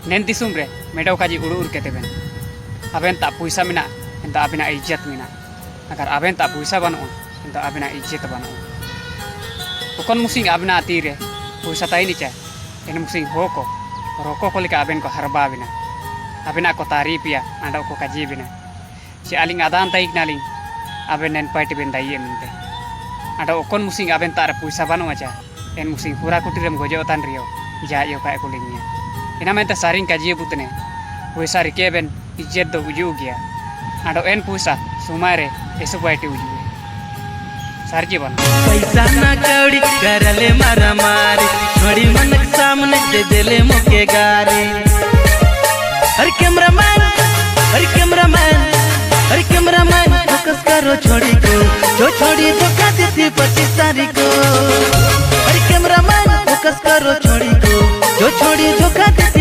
नेन दिसुम रे मेडो काजी उड़ उड़ के तेबेन आबेन ता पैसा मिना एंता आबेना इज्जत मिना अगर आबेन ता पैसा बानो एंता आबेना इज्जत बानो कोन मुसिंग आबेना तीरे पैसा ताई निचा एन मुसिंग होको रोको को लेका आबेन को हरबा बिना आबेना को तारीफिया आंडो को काजी बिना चे आलिंग आदान ताइक नालिंग आबेन नेन पाइट बेन दाइए मिनते आंडो कोन मुसिंग आबेन तार पैसा बानो आचा एन मुसिंग पूरा कुटिरम गोजो तान रियो जा यो का एकुलिंगिया ina mente saring kaji butne puisa rike ben ijet do uju gya ado en puisa sumare esu baiti uju sarji ban पैसा ना कौड़ी करले मारा मारी छोड़ी मन सामने दे देले मोके गारी हर कैमरामैन फोकस करो छोड़ी को जो छोड़ी धोखा देती 25 तारीख को हर कैमरामैन फोकस करो छोड़ी को जो छोड़ी धोखा देती